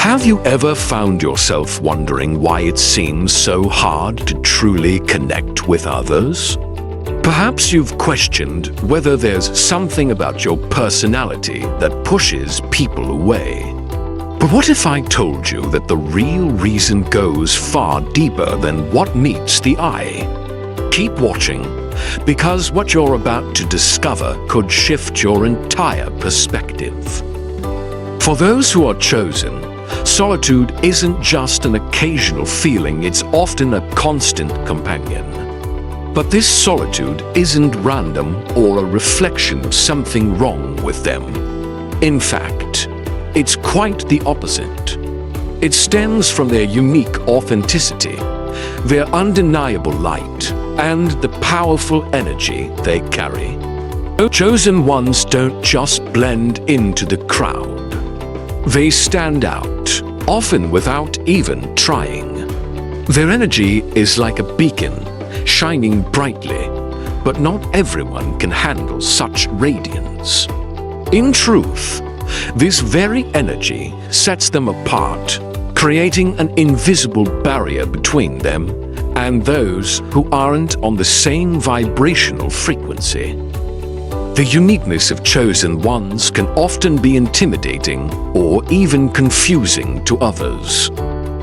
Have you ever found yourself wondering why it seems so hard to truly connect with others? Perhaps you've questioned whether there's something about your personality that pushes people away. But what if I told you that the real reason goes far deeper than what meets the eye? Keep watching, because what you're about to discover could shift your entire perspective. For those who are chosen, solitude isn't just an occasional feeling, it's often a constant companion. But this solitude isn't random or a reflection of something wrong with them. In fact, it's quite the opposite. It stems from their unique authenticity, their undeniable light, and the powerful energy they carry. Chosen ones don't just blend into the crowd. They stand out, often without even trying. Their energy is like a beacon, shining brightly, but not everyone can handle such radiance. In truth, this very energy sets them apart, creating an invisible barrier between them and those who aren't on the same vibrational frequency. The uniqueness of chosen ones can often be intimidating or even confusing to others.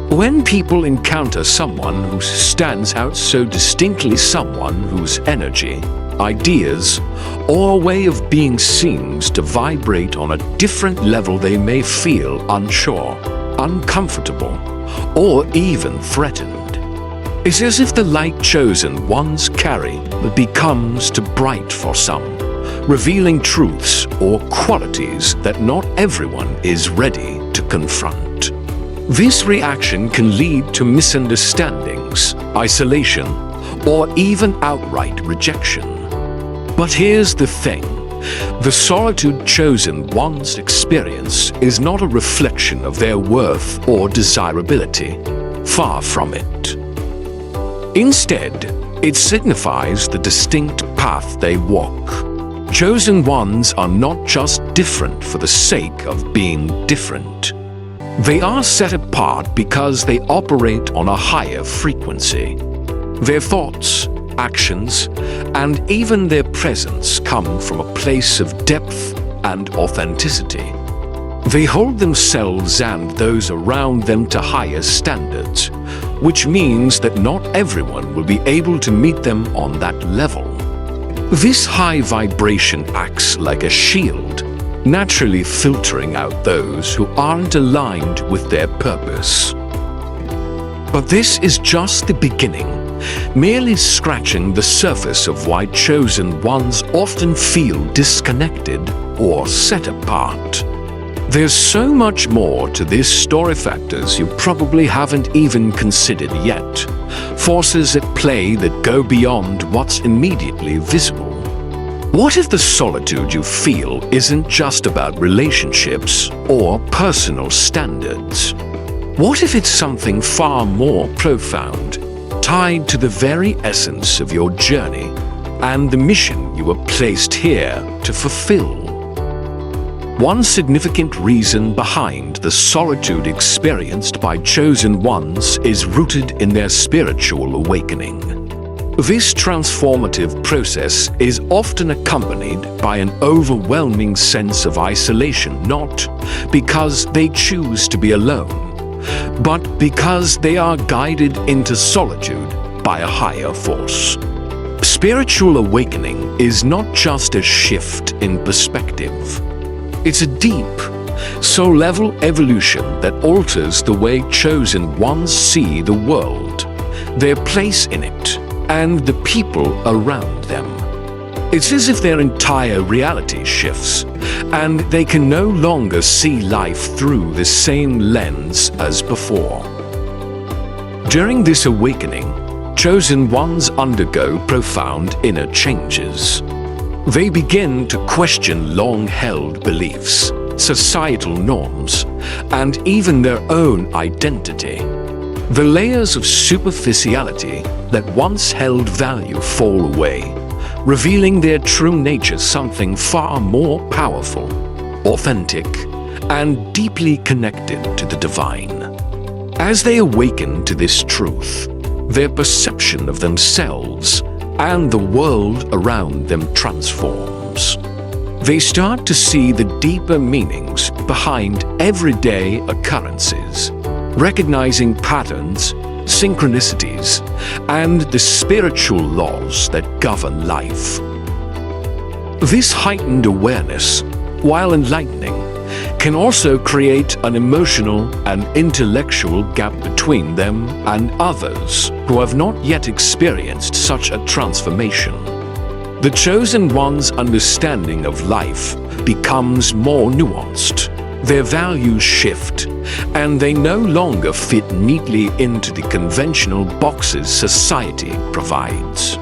When people encounter someone who stands out so distinctly, someone whose energy, ideas, or way of being seems to vibrate on a different level, they may feel unsure, uncomfortable, or even threatened. It's as if the light chosen ones carry becomes too bright for some, revealing truths or qualities that not everyone is ready to confront. This reaction can lead to misunderstandings, isolation, or even outright rejection. But here's the thing. The solitude chosen ones experience is not a reflection of their worth or desirability. Far from it. Instead, it signifies the distinct path they walk. Chosen ones are not just different for the sake of being different. They are set apart because they operate on a higher frequency. Their thoughts, actions, and even their presence come from a place of depth and authenticity. They hold themselves and those around them to higher standards, which means that not everyone will be able to meet them on that level. This high vibration acts like a shield, naturally filtering out those who aren't aligned with their purpose. But this is just the beginning, merely scratching the surface of why chosen ones often feel disconnected or set apart. There's so much more to this story, factors you probably haven't even considered yet, forces at play that go beyond what's immediately visible. What if the solitude you feel isn't just about relationships or personal standards? What if it's something far more profound, tied to the very essence of your journey and the mission you were placed here to fulfill? One significant reason behind the solitude experienced by chosen ones is rooted in their spiritual awakening. This transformative process is often accompanied by an overwhelming sense of isolation, not because they choose to be alone, but because they are guided into solitude by a higher force. Spiritual awakening is not just a shift in perspective. It's a deep, soul-level evolution that alters the way chosen ones see the world, their place in it, and the people around them. It's as if their entire reality shifts, and they can no longer see life through the same lens as before. During this awakening, chosen ones undergo profound inner changes. They begin to question long-held beliefs, societal norms, and even their own identity. The layers of superficiality that once held value fall away, revealing their true nature, something far more powerful, authentic, and deeply connected to the divine. As they awaken to this truth, their perception of themselves and the world around them transforms. They start to see the deeper meanings behind everyday occurrences, recognizing patterns, synchronicities, and the spiritual laws that govern life. This heightened awareness, while enlightening, can also create an emotional and intellectual gap between them and others who have not yet experienced such a transformation. The chosen one's understanding of life becomes more nuanced. Their values shift, and they no longer fit neatly into the conventional boxes society provides.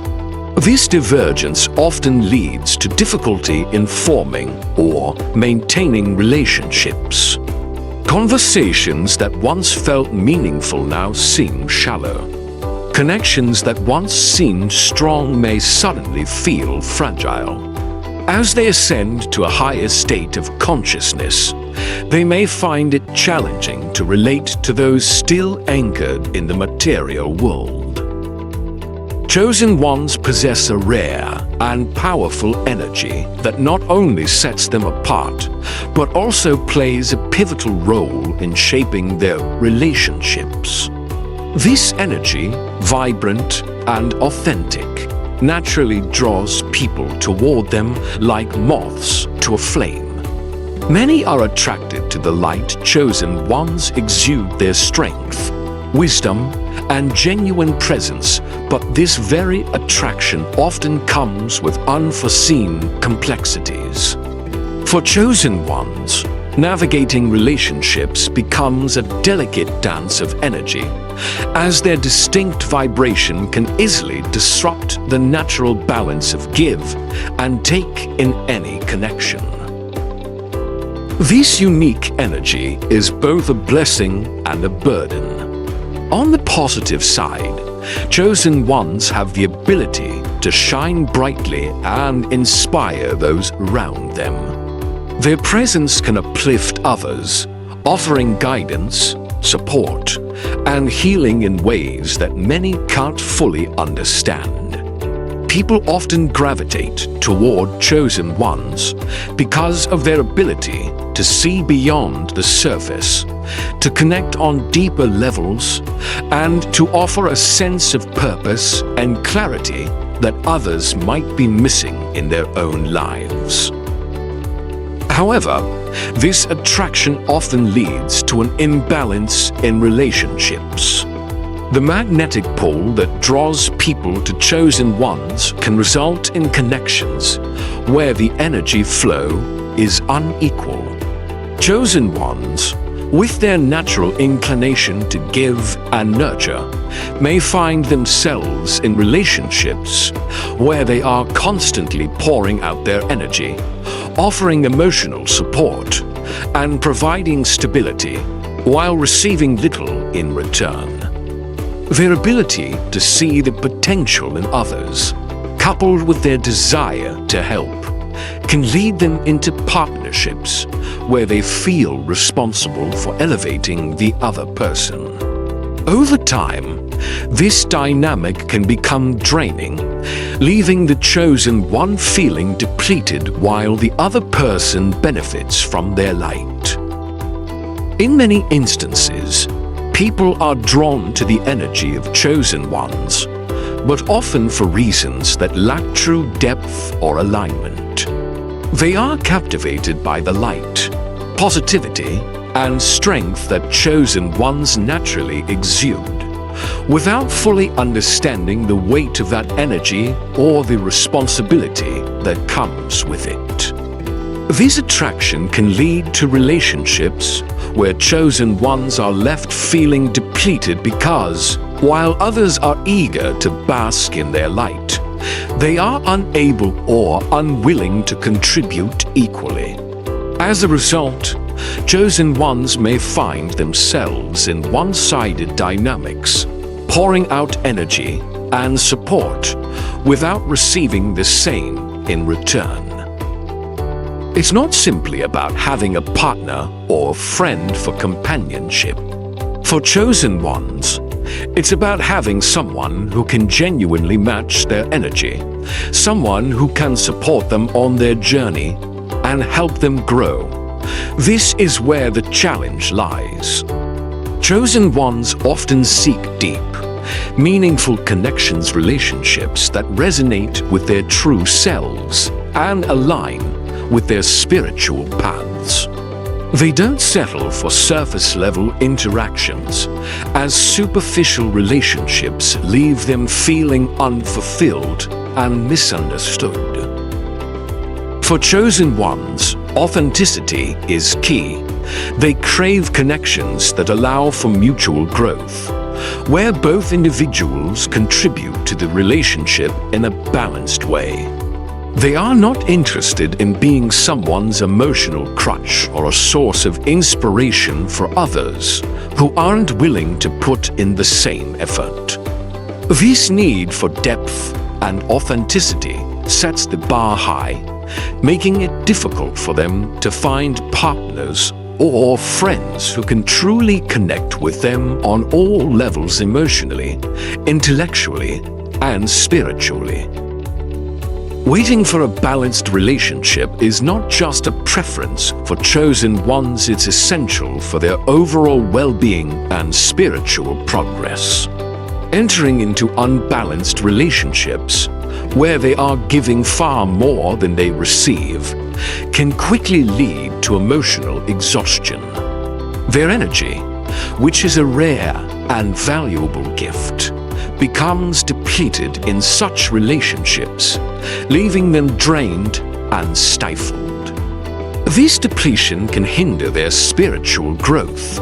This divergence often leads to difficulty in forming or maintaining relationships. Conversations that once felt meaningful now seem shallow. Connections that once seemed strong may suddenly feel fragile. As they ascend to a higher state of consciousness, they may find it challenging to relate to those still anchored in the material world. Chosen ones possess a rare and powerful energy that not only sets them apart, but also plays a pivotal role in shaping their relationships. This energy, vibrant and authentic, naturally draws people toward them like moths to a flame. Many are attracted to the light chosen ones exude their strength, wisdom, and genuine presence, but this very attraction often comes with unforeseen complexities. For chosen ones, navigating relationships becomes a delicate dance of energy, as their distinct vibration can easily disrupt the natural balance of give and take in any connection. This unique energy is both a blessing and a burden. On the positive side, chosen ones have the ability to shine brightly and inspire those around them. Their presence can uplift others, offering guidance, support, and healing in ways that many can't fully understand. People often gravitate toward chosen ones because of their ability to see beyond the surface, to connect on deeper levels, and to offer a sense of purpose and clarity that others might be missing in their own lives. However, this attraction often leads to an imbalance in relationships. The magnetic pull that draws people to chosen ones can result in connections where the energy flow is unequal. Chosen ones, with their natural inclination to give and nurture, may find themselves in relationships where they are constantly pouring out their energy, offering emotional support, and providing stability while receiving little in return. Their ability to see the potential in others, coupled with their desire to help, can lead them into partnerships where they feel responsible for elevating the other person. Over time, this dynamic can become draining, leaving the chosen one feeling depleted while the other person benefits from their light. In many instances, people are drawn to the energy of chosen ones, but often for reasons that lack true depth or alignment. They are captivated by the light, positivity, and strength that chosen ones naturally exude, without fully understanding the weight of that energy or the responsibility that comes with it. This attraction can lead to relationships where chosen ones are left feeling depleted because, while others are eager to bask in their light, they are unable or unwilling to contribute equally. As a result, chosen ones may find themselves in one-sided dynamics, pouring out energy and support without receiving the same in return. It's not simply about having a partner or friend for companionship. For chosen ones, it's about having someone who can genuinely match their energy, someone who can support them on their journey and help them grow. This is where the challenge lies. Chosen ones often seek deep, meaningful relationships that resonate with their true selves and align with their spiritual paths. They don't settle for surface-level interactions, as superficial relationships leave them feeling unfulfilled and misunderstood. For chosen ones, authenticity is key. They crave connections that allow for mutual growth, where both individuals contribute to the relationship in a balanced way. They are not interested in being someone's emotional crutch or a source of inspiration for others who aren't willing to put in the same effort. This need for depth and authenticity sets the bar high, making it difficult for them to find partners or friends who can truly connect with them on all levels emotionally, intellectually, and spiritually. Waiting for a balanced relationship is not just a preference for chosen ones, it's essential for their overall well-being and spiritual progress. Entering into unbalanced relationships, where they are giving far more than they receive, can quickly lead to emotional exhaustion. Their energy, which is a rare and valuable gift, becomes depleted in such relationships, leaving them drained and stifled. This depletion can hinder their spiritual growth,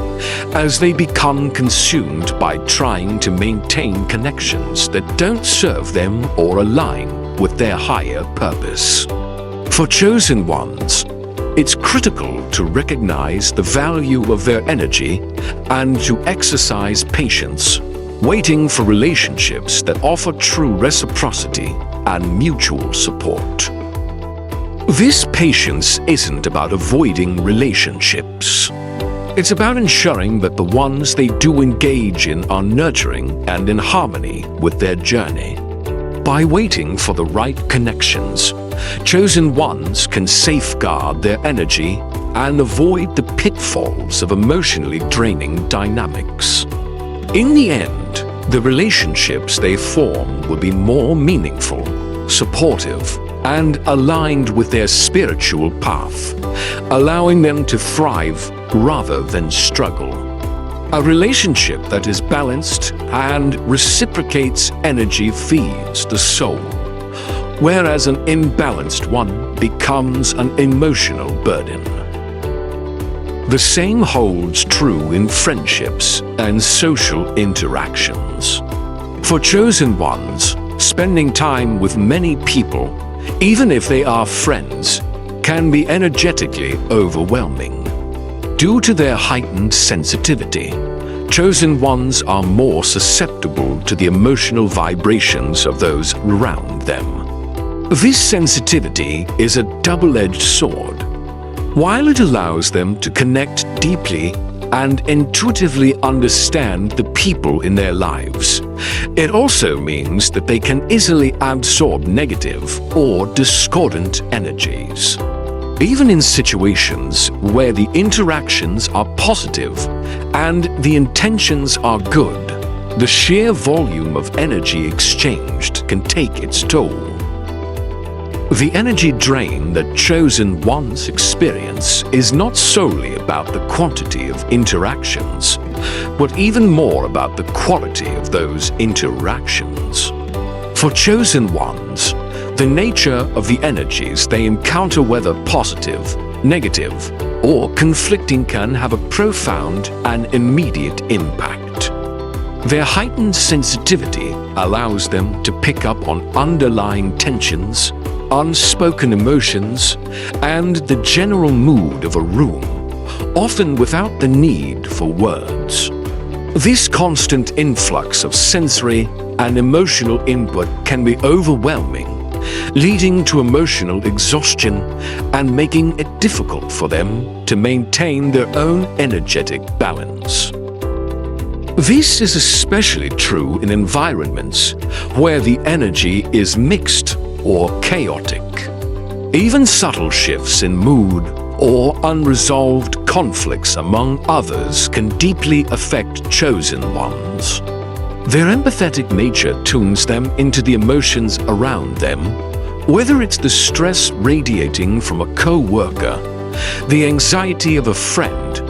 as they become consumed by trying to maintain connections that don't serve them or align with their higher purpose. For chosen ones, it's critical to recognize the value of their energy and to exercise patience, waiting for relationships that offer true reciprocity and mutual support. This patience isn't about avoiding relationships. It's about ensuring that the ones they do engage in are nurturing and in harmony with their journey. By waiting for the right connections, chosen ones can safeguard their energy and avoid the pitfalls of emotionally draining dynamics. In the end, the relationships they form will be more meaningful, supportive, and aligned with their spiritual path, allowing them to thrive rather than struggle. A relationship that is balanced and reciprocates energy feeds the soul, whereas an imbalanced one becomes an emotional burden. The same holds true in friendships and social interactions. For chosen ones, spending time with many people, even if they are friends, can be energetically overwhelming. Due to their heightened sensitivity, chosen ones are more susceptible to the emotional vibrations of those around them. This sensitivity is a double-edged sword. While it allows them to connect deeply and intuitively understand the people in their lives, it also means that they can easily absorb negative or discordant energies. Even in situations where the interactions are positive and the intentions are good, the sheer volume of energy exchanged can take its toll. The energy drain that chosen ones experience is not solely about the quantity of interactions, but even more about the quality of those interactions. For chosen ones, the nature of the energies they encounter, whether positive, negative, or conflicting, can have a profound and immediate impact. Their heightened sensitivity allows them to pick up on underlying tensions, unspoken emotions, and the general mood of a room, often without the need for words. This constant influx of sensory and emotional input can be overwhelming, leading to emotional exhaustion and making it difficult for them to maintain their own energetic balance. This is especially true in environments where the energy is mixed or chaotic. Even subtle shifts in mood or unresolved conflicts among others can deeply affect chosen ones. Their empathetic nature tunes them into the emotions around them, whether it's the stress radiating from a co-worker, the anxiety of a friend,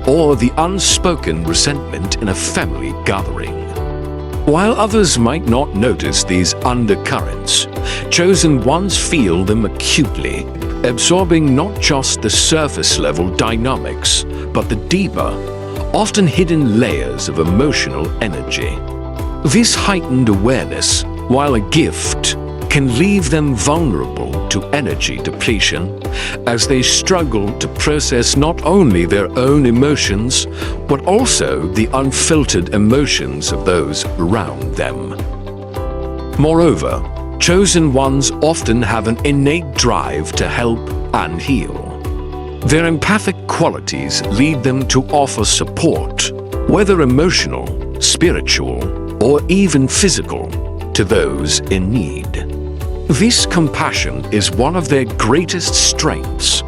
or the unspoken resentment in a family gathering. While others might not notice these undercurrents, chosen ones feel them acutely, absorbing not just the surface-level dynamics, but the deeper, often hidden layers of emotional energy. This heightened awareness, while a gift, can leave them vulnerable to energy depletion as they struggle to process not only their own emotions, but also the unfiltered emotions of those around them. Moreover, chosen ones often have an innate drive to help and heal. Their empathic qualities lead them to offer support, whether emotional, spiritual, or even physical, to those in need. This compassion is one of their greatest strengths,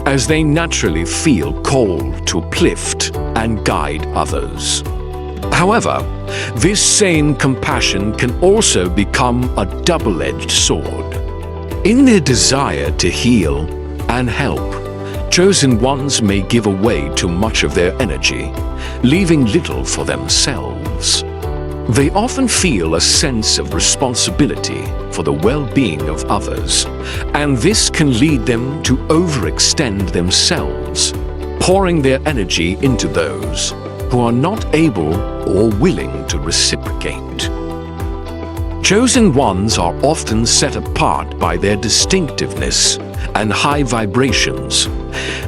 as they naturally feel called to uplift and guide others. However, this same compassion can also become a double-edged sword. In their desire to heal and help, chosen ones may give away too much of their energy, leaving little for themselves. They often feel a sense of responsibility for the well-being of others, and this can lead them to overextend themselves, pouring their energy into those who are not able or willing to reciprocate. Chosen ones are often set apart by their distinctiveness and high vibrations,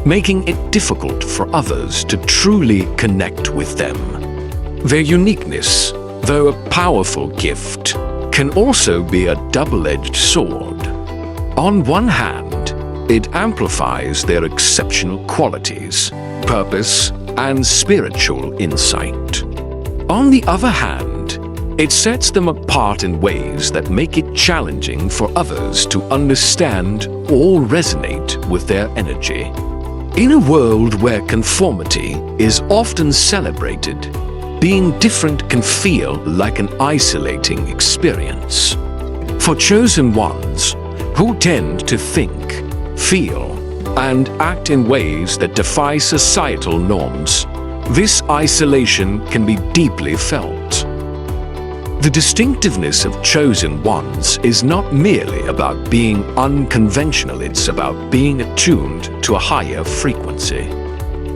making it difficult for others to truly connect with them. Their uniqueness, though a powerful gift, can also be a double-edged sword. On one hand, it amplifies their exceptional qualities, purpose, and spiritual insight. On the other hand, it sets them apart in ways that make it challenging for others to understand or resonate with their energy. In a world where conformity is often celebrated, being different can feel like an isolating experience. For chosen ones, who tend to think, feel, and act in ways that defy societal norms, this isolation can be deeply felt. The distinctiveness of chosen ones is not merely about being unconventional, it's about being attuned to a higher frequency.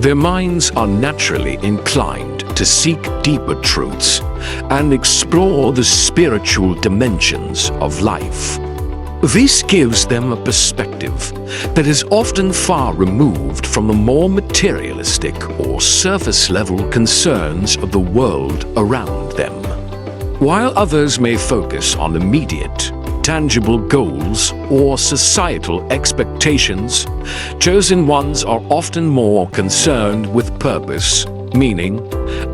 Their minds are naturally inclined to seek deeper truths and explore the spiritual dimensions of life. This gives them a perspective that is often far removed from the more materialistic or surface-level concerns of the world around them. While others may focus on immediate, tangible goals or societal expectations, chosen ones are often more concerned with purpose, meaning,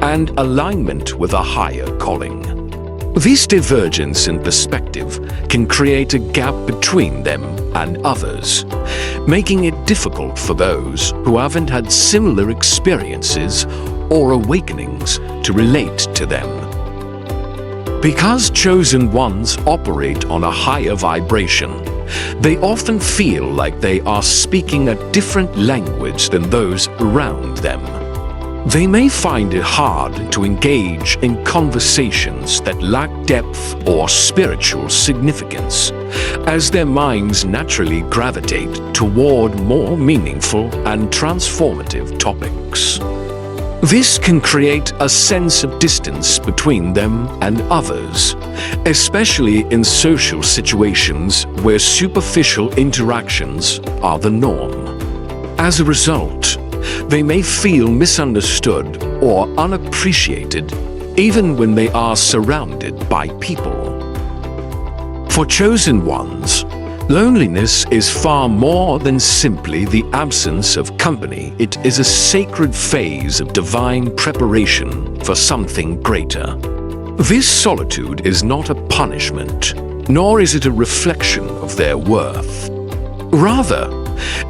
and alignment with a higher calling. This divergence in perspective can create a gap between them and others, making it difficult for those who haven't had similar experiences or awakenings to relate to them. Because chosen ones operate on a higher vibration, they often feel like they are speaking a different language than those around them. They may find it hard to engage in conversations that lack depth or spiritual significance, as their minds naturally gravitate toward more meaningful and transformative topics. This can create a sense of distance between them and others, especially in social situations where superficial interactions are the norm. As a result, they may feel misunderstood or unappreciated even when they are surrounded by people. For chosen ones, Loneliness is far more than simply the absence of company. It is a sacred phase of divine preparation for something greater. This solitude is not a punishment, nor is it a reflection of their worth. Rather,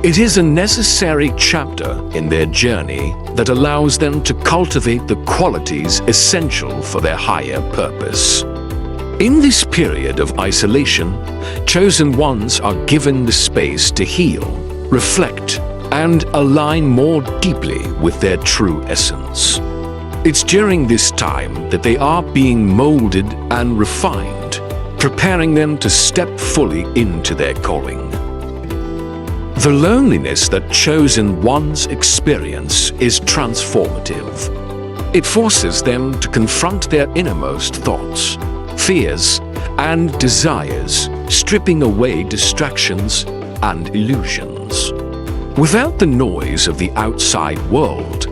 it is a necessary chapter in their journey that allows them to cultivate the qualities essential for their higher purpose. In this period of isolation, chosen ones are given the space to heal, reflect, and align more deeply with their true essence. It's during this time that they are being molded and refined, preparing them to step fully into their calling. The loneliness that chosen ones experience is transformative. It forces them to confront their innermost thoughts, fears, and desires, stripping away distractions and illusions. Without the noise of the outside world,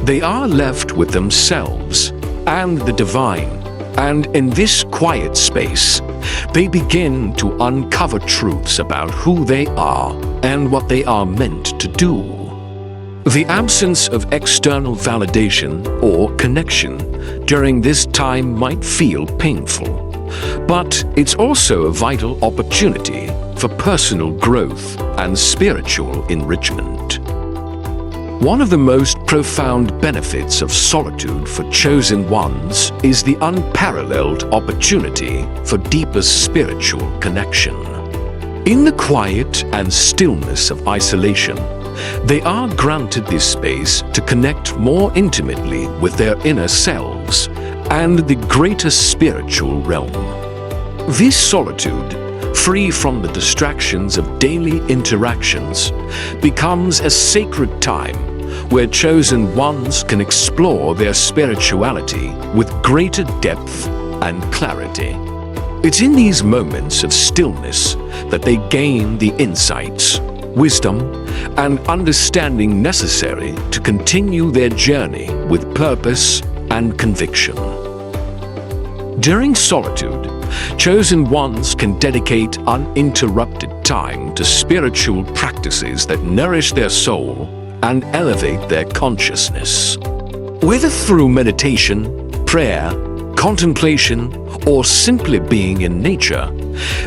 they are left with themselves and the divine, and in this quiet space, they begin to uncover truths about who they are and what they are meant to do. The absence of external validation or connection during this time might feel painful, but it's also a vital opportunity for personal growth and spiritual enrichment. One of the most profound benefits of solitude for chosen ones is the unparalleled opportunity for deeper spiritual connection. In the quiet and stillness of isolation, they are granted this space to connect more intimately with their inner selves and the greater spiritual realm. This solitude, free from the distractions of daily interactions, becomes a sacred time where chosen ones can explore their spirituality with greater depth and clarity. It's in these moments of stillness that they gain the insights, wisdom, and understanding necessary to continue their journey with purpose and conviction. During solitude, chosen ones can dedicate uninterrupted time to spiritual practices that nourish their soul and elevate their consciousness. Whether through meditation, prayer, contemplation, or simply being in nature,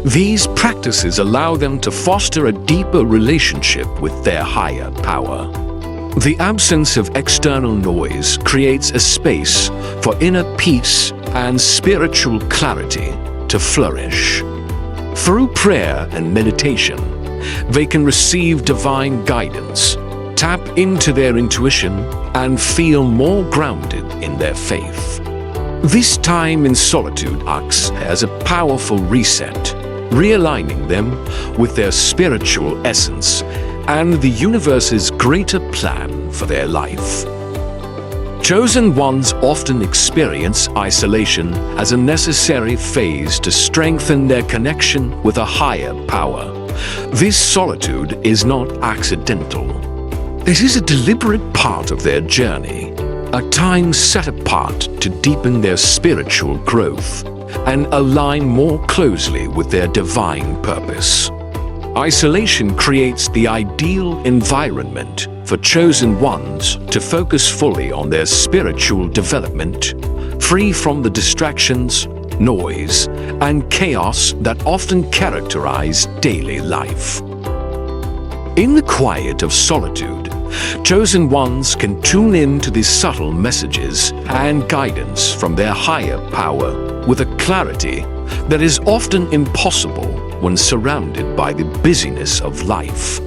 these practices allow them to foster a deeper relationship with their higher power. The absence of external noise creates a space for inner peace and spiritual clarity to flourish. Through prayer and meditation, they can receive divine guidance, tap into their intuition, and feel more grounded in their faith. This time in solitude acts as a powerful reset, realigning them with their spiritual essence and the universe's greater plan for their life. Chosen ones often experience isolation as a necessary phase to strengthen their connection with a higher power. This solitude is not accidental. It is a deliberate part of their journey, a time set apart to deepen their spiritual growth and align more closely with their divine purpose. Isolation creates the ideal environment for chosen ones to focus fully on their spiritual development, free from the distractions, noise, and chaos that often characterize daily life. In the quiet of solitude, chosen ones can tune in to the subtle messages and guidance from their higher power with a clarity that is often impossible when surrounded by the busyness of life.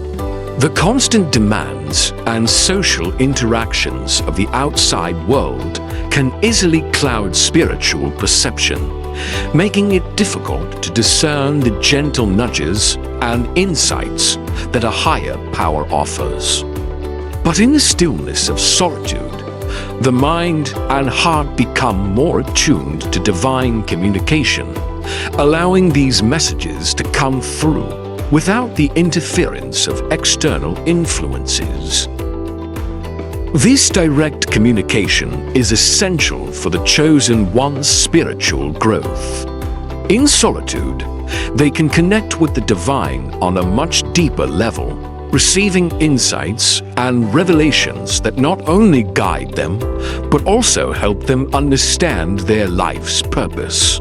The constant demands and social interactions of the outside world can easily cloud spiritual perception, making it difficult to discern the gentle nudges and insights that a higher power offers. But in the stillness of solitude, the mind and heart become more attuned to divine communication, allowing these messages to come through without the interference of external influences. This direct communication is essential for the chosen one's spiritual growth. In solitude, they can connect with the divine on a much deeper level, receiving insights and revelations that not only guide them, but also help them understand their life's purpose.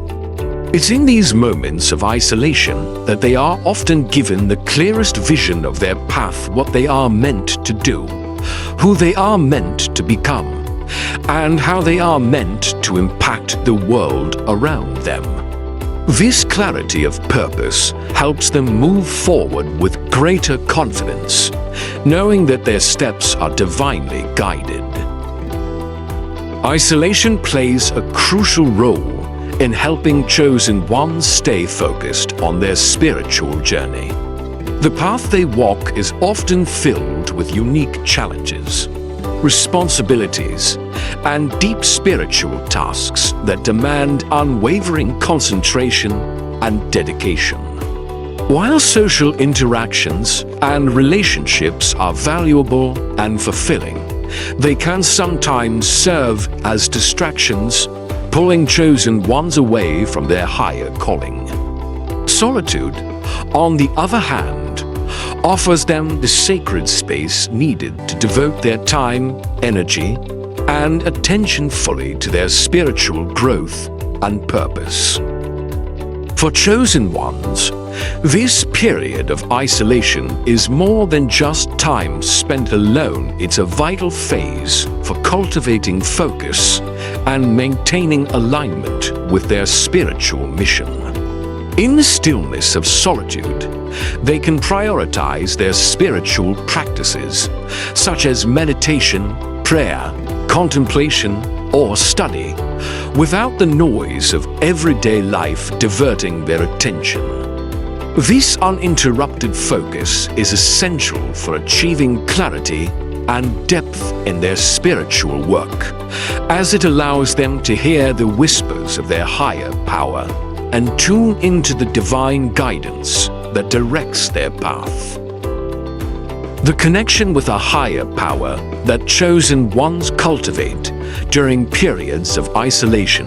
It's in these moments of isolation that they are often given the clearest vision of their path, what they are meant to do, who they are meant to become, and how they are meant to impact the world around them. This clarity of purpose helps them move forward with greater confidence, knowing that their steps are divinely guided. Isolation plays a crucial role in helping chosen ones stay focused on their spiritual journey. The path they walk is often filled with unique challenges, responsibilities, and deep spiritual tasks that demand unwavering concentration and dedication. While social interactions and relationships are valuable and fulfilling, they can sometimes serve as distractions, pulling chosen ones away from their higher calling. Solitude, on the other hand, offers them the sacred space needed to devote their time, energy, and attention fully to their spiritual growth and purpose. For chosen ones, this period of isolation is more than just time spent alone. It's a vital phase for cultivating focus and maintaining alignment with their spiritual mission. In the stillness of solitude, they can prioritize their spiritual practices, such as meditation, prayer, contemplation, or study, without the noise of everyday life diverting their attention. This uninterrupted focus is essential for achieving clarity and depth in their spiritual work, as it allows them to hear the whispers of their higher power and tune into the divine guidance that directs their path. The connection with a higher power that chosen ones cultivate during periods of isolation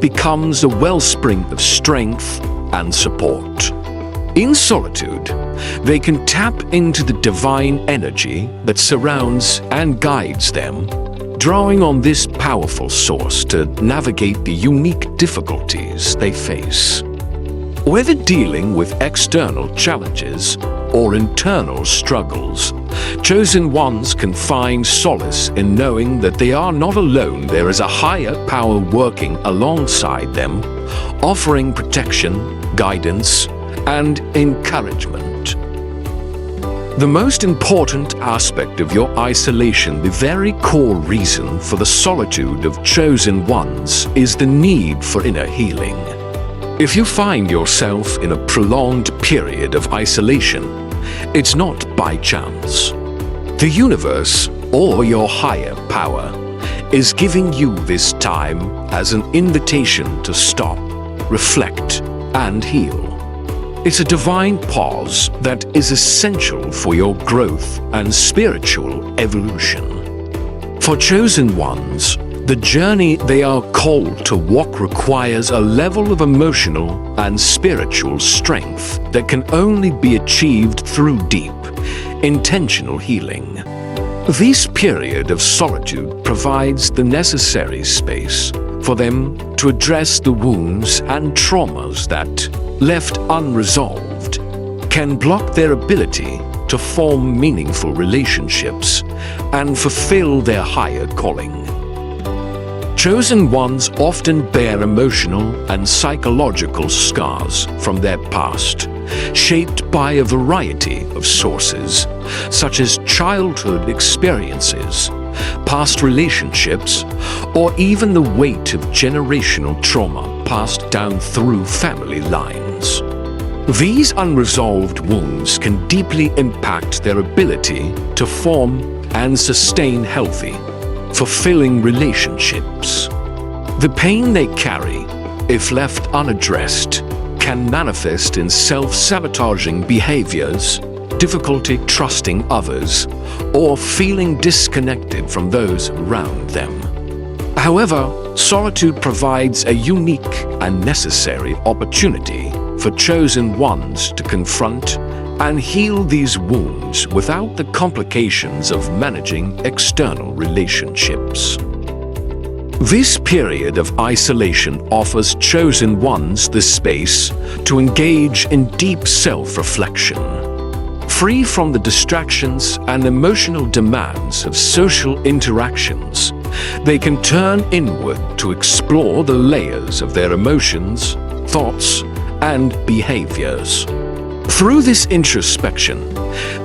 becomes a wellspring of strength and support. In solitude, they can tap into the divine energy that surrounds and guides them, drawing on this powerful source to navigate the unique difficulties they face. Whether dealing with external challenges or internal struggles, chosen ones can find solace in knowing that they are not alone. There is a higher power working alongside them, offering protection, guidance, and encouragement. The most important aspect of your isolation, the very core reason for the solitude of chosen ones, is the need for inner healing. If you find yourself in a prolonged period of isolation, it's not by chance. The universe, or your higher power, is giving you this time as an invitation to stop, reflect, and heal. It's a divine pause that is essential for your growth and spiritual evolution. For chosen ones, the journey they are called to walk requires a level of emotional and spiritual strength that can only be achieved through deep, intentional healing. This period of solitude provides the necessary space for them to address the wounds and traumas that, left unresolved, can block their ability to form meaningful relationships and fulfill their higher calling. Chosen ones often bear emotional and psychological scars from their past, shaped by a variety of sources, such as childhood experiences, past relationships, or even the weight of generational trauma passed down through family lines. These unresolved wounds can deeply impact their ability to form and sustain healthy, fulfilling relationships. The pain they carry, if left unaddressed, can manifest in self-sabotaging behaviors, difficulty trusting others, or feeling disconnected from those around them. However, solitude provides a unique and necessary opportunity for chosen ones to confront and heal these wounds without the complications of managing external relationships. This period of isolation offers chosen ones the space to engage in deep self-reflection. Free from the distractions and emotional demands of social interactions, they can turn inward to explore the layers of their emotions, thoughts, and behaviors. Through this introspection,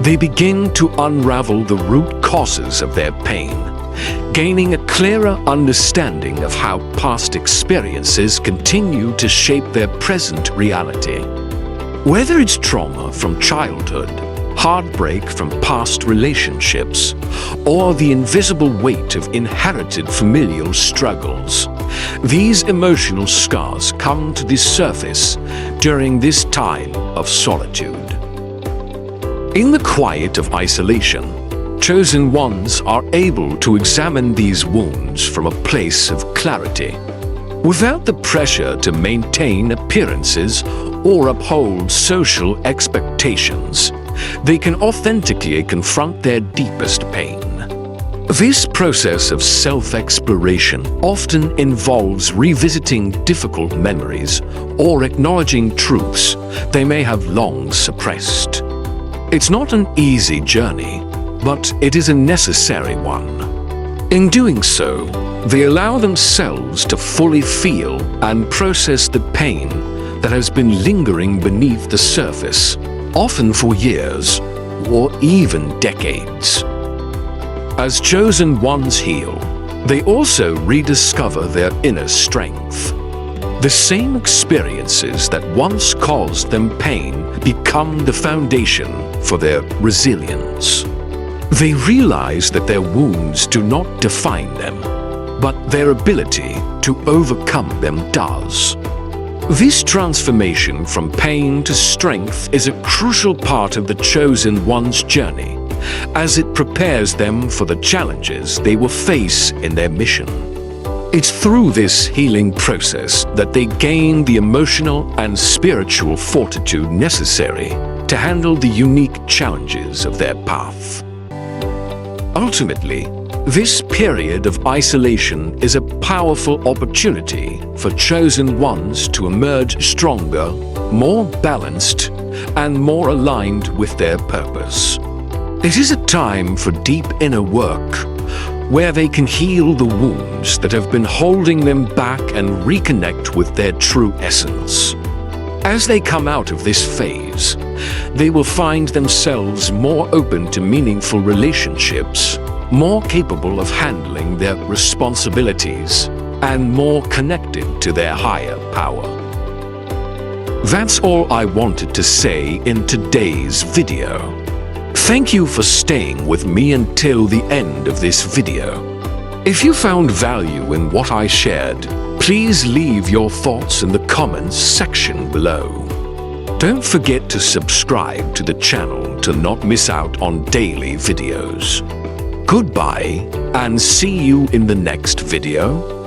they begin to unravel the root causes of their pain, gaining a clearer understanding of how past experiences continue to shape their present reality. Whether it's trauma from childhood, heartbreak from past relationships, or the invisible weight of inherited familial struggles, these emotional scars come to the surface during this time of solitude. In the quiet of isolation, chosen ones are able to examine these wounds from a place of clarity, without the pressure to maintain appearances or uphold social expectations. They can authentically confront their deepest pain. This process of self-exploration often involves revisiting difficult memories or acknowledging truths they may have long suppressed. It's not an easy journey, but it is a necessary one. In doing so, they allow themselves to fully feel and process the pain that has been lingering beneath the surface, often for years or even decades. As chosen ones heal, they also rediscover their inner strength. The same experiences that once caused them pain become the foundation for their resilience. They realize that their wounds do not define them, but their ability to overcome them does. This transformation from pain to strength is a crucial part of the chosen one's journey, as it prepares them for the challenges they will face in their mission. It's through this healing process that they gain the emotional and spiritual fortitude necessary to handle the unique challenges of their path. Ultimately, this period of isolation is a powerful opportunity for chosen ones to emerge stronger, more balanced, and more aligned with their purpose. It is a time for deep inner work, where they can heal the wounds that have been holding them back and reconnect with their true essence. As they come out of this phase, they will find themselves more open to meaningful relationships, more capable of handling their responsibilities, and more connected to their higher power. That's all I wanted to say in today's video. Thank you for staying with me until the end of this video. If you found value in what I shared, please leave your thoughts in the comments section below. Don't forget to subscribe to the channel to not miss out on daily videos. Goodbye, and see you in the next video.